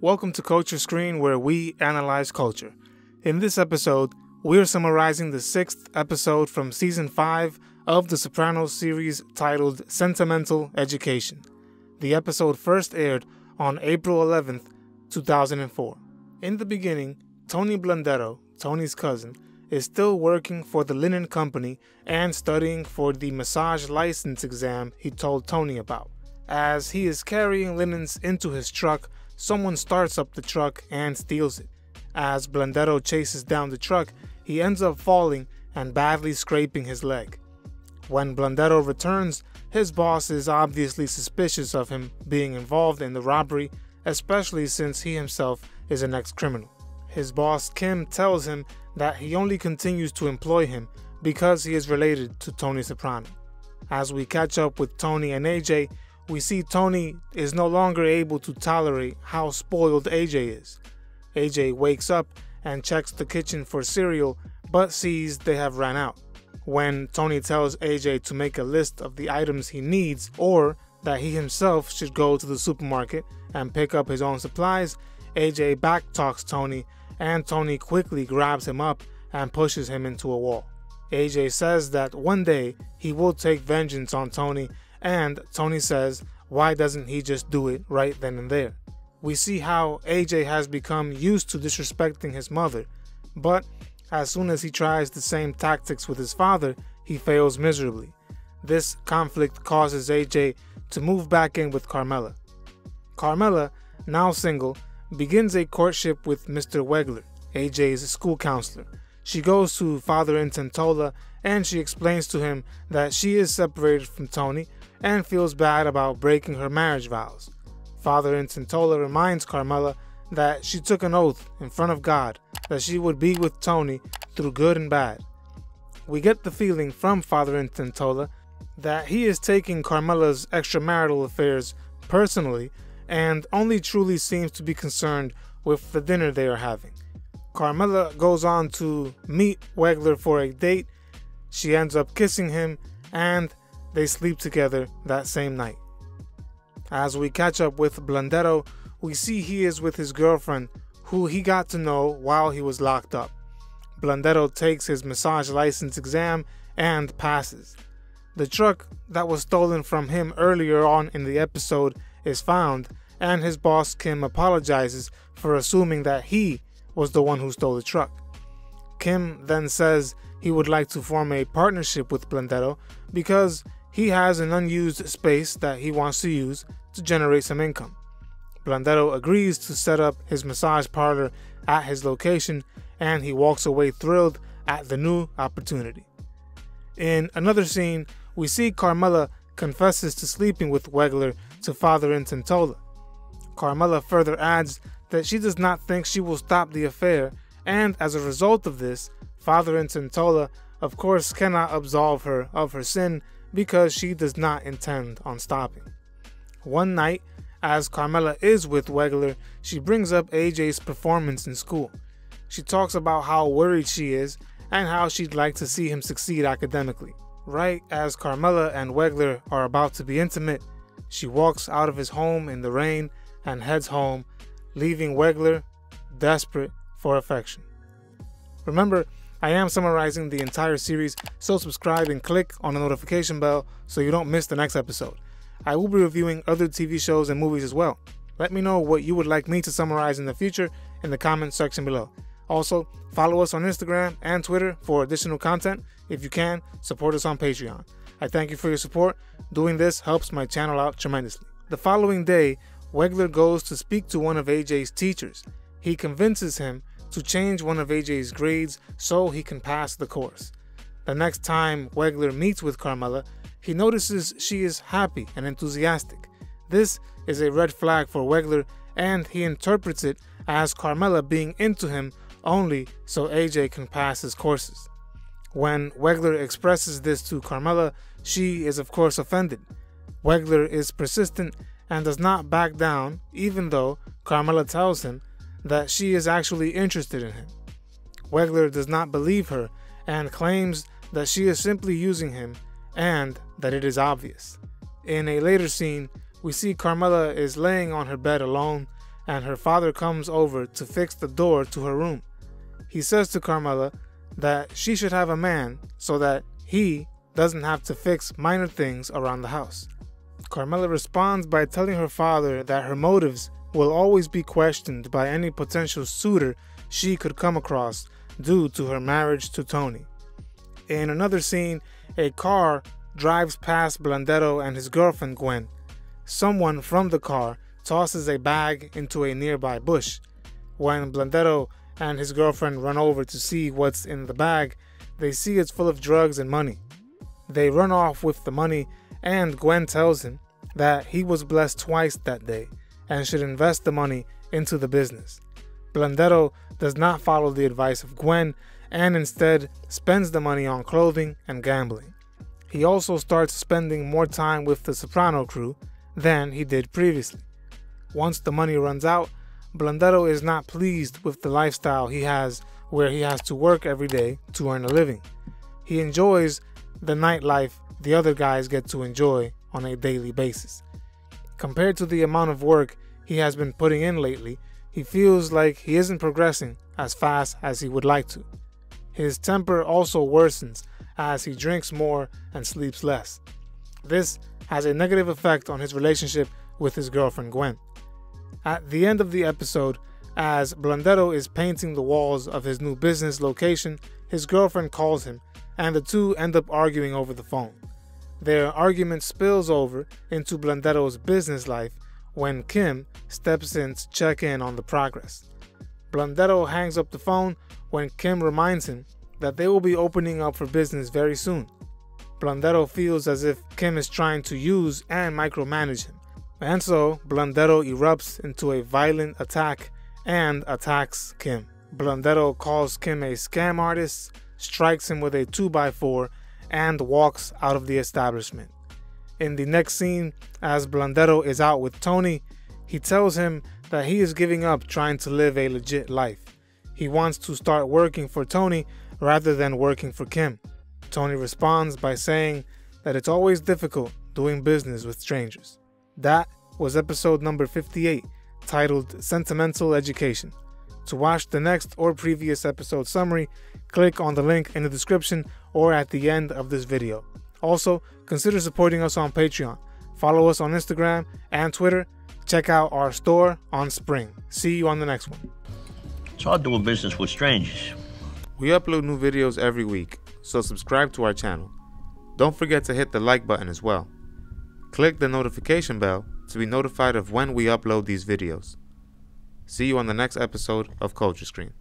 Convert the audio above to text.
Welcome to Culture Screen, where we analyze culture. In this episode, we're summarizing the 6th episode from Season 5 of The Sopranos series titled Sentimental Education. The episode first aired on April 11th, 2004. In the beginning, Tony Blundetto, Tony's cousin, is still working for the linen company and studying for the massage license exam he told Tony about. As he is carrying linens into his truck, someone starts up the truck and steals it. As Blundetto chases down the truck, he ends up falling and badly scraping his leg. When Blundetto returns, his boss is obviously suspicious of him being involved in the robbery, especially since he himself is an ex-criminal. His boss Kim tells him that he only continues to employ him because he is related to Tony Soprano. As we catch up with Tony and AJ, we see Tony is no longer able to tolerate how spoiled AJ is. AJ wakes up and checks the kitchen for cereal, but sees they have ran out. When Tony tells AJ to make a list of the items he needs, or that he himself should go to the supermarket and pick up his own supplies, AJ backtalks Tony, and Tony quickly grabs him up and pushes him into a wall. AJ says that one day he will take vengeance on Tony, and Tony says, why doesn't he just do it right then and there? We see how AJ has become used to disrespecting his mother, but as soon as he tries the same tactics with his father, he fails miserably. This conflict causes AJ to move back in with Carmela. Carmela, now single, begins a courtship with Mr. Wegler, AJ's school counselor. She goes to Father Intentola and she explains to him that she is separated from Tony and feels bad about breaking her marriage vows. Father Intentola reminds Carmela that she took an oath in front of God that she would be with Tony through good and bad. We get the feeling from Father Intentola that he is taking Carmela's extramarital affairs personally and only truly seems to be concerned with the dinner they are having. Carmela goes on to meet Wegler for a date. She ends up kissing him and they sleep together that same night. As we catch up with Blundetto, we see he is with his girlfriend, who he got to know while he was locked up. Blundetto takes his massage license exam and passes. The truck that was stolen from him earlier on in the episode is found, and his boss Kim apologizes for assuming that he was the one who stole the truck. Kim then says he would like to form a partnership with Blundetto because he has an unused space that he wants to use to generate some income. Blundetto agrees to set up his massage parlor at his location, and he walks away thrilled at the new opportunity. In another scene, we see Carmela confesses to sleeping with Wegler to Father Intentola. Carmela further adds that she does not think she will stop the affair, and as a result of this, Father Intentola of course cannot absolve her of her sin because she does not intend on stopping. One night, as Carmela is with Wegler, she brings up AJ's performance in school. She talks about how worried she is and how she'd like to see him succeed academically. Right as Carmela and Wegler are about to be intimate, she walks out of his home in the rain and heads home, leaving Wegler desperate for affection. Remember, I am summarizing the entire series, so subscribe and click on the notification bell so you don't miss the next episode. I will be reviewing other TV shows and movies as well. Let me know what you would like me to summarize in the future in the comments section below. Also, follow us on Instagram and Twitter for additional content. If you can, support us on Patreon. I thank you for your support. Doing this helps my channel out tremendously. The following day, Wegler goes to speak to one of AJ's teachers. He convinces him to change one of AJ's grades so he can pass the course. The next time Wegler meets with Carmela, he notices she is happy and enthusiastic. This is a red flag for Wegler, and he interprets it as Carmela being into him only so AJ can pass his courses. When Wegler expresses this to Carmela, she is of course offended. Wegler is persistent and does not back down, even though Carmela tells him that she is actually interested in him. Wegler does not believe her and claims that she is simply using him and that it is obvious. In a later scene, we see Carmela is laying on her bed alone and her father comes over to fix the door to her room. He says to Carmela that she should have a man so that he doesn't have to fix minor things around the house. Carmela responds by telling her father that her motives will always be questioned by any potential suitor she could come across due to her marriage to Tony. In another scene, a car drives past Blandetto and his girlfriend Gwen. Someone from the car tosses a bag into a nearby bush. When Blandetto and his girlfriend run over to see what's in the bag, they see it's full of drugs and money. They run off with the money, and Gwen tells him that he was blessed twice that day and should invest the money into the business. Blandetto does not follow the advice of Gwen and instead spends the money on clothing and gambling. He also starts spending more time with the Soprano crew than he did previously. Once the money runs out, Blandetto is not pleased with the lifestyle he has, where he has to work every day to earn a living. He enjoys the nightlife the other guys get to enjoy on a daily basis. Compared to the amount of work he has been putting in lately, he feels like he isn't progressing as fast as he would like to. His temper also worsens as he drinks more and sleeps less. This has a negative effect on his relationship with his girlfriend Gwen. At the end of the episode, as Blandetto is painting the walls of his new business location, his girlfriend calls him, and the two end up arguing over the phone. Their argument spills over into Blandetto's business life when Kim steps in to check in on the progress. Blandetto hangs up the phone when Kim reminds him that they will be opening up for business very soon. Blandetto feels as if Kim is trying to use and micromanage him, and so Blandetto erupts into a violent attack and attacks Kim. Blandetto calls Kim a scam artist, strikes him with a 2x4, and walks out of the establishment. In the next scene, as Blandetto is out with Tony, he tells him that he is giving up trying to live a legit life. He wants to start working for Tony rather than working for Kim. Tony responds by saying that it's always difficult doing business with strangers. That was episode number 58, titled Sentimental Education. To watch the next or previous episode summary, click on the link in the description or at the end of this video. Also, consider supporting us on Patreon. Follow us on Instagram and Twitter. Check out our store on Spring. See you on the next one. It's hard doing business with strangers. We upload new videos every week, so subscribe to our channel. Don't forget to hit the like button as well. Click the notification bell to be notified of when we upload these videos. See you on the next episode of Culture Screen.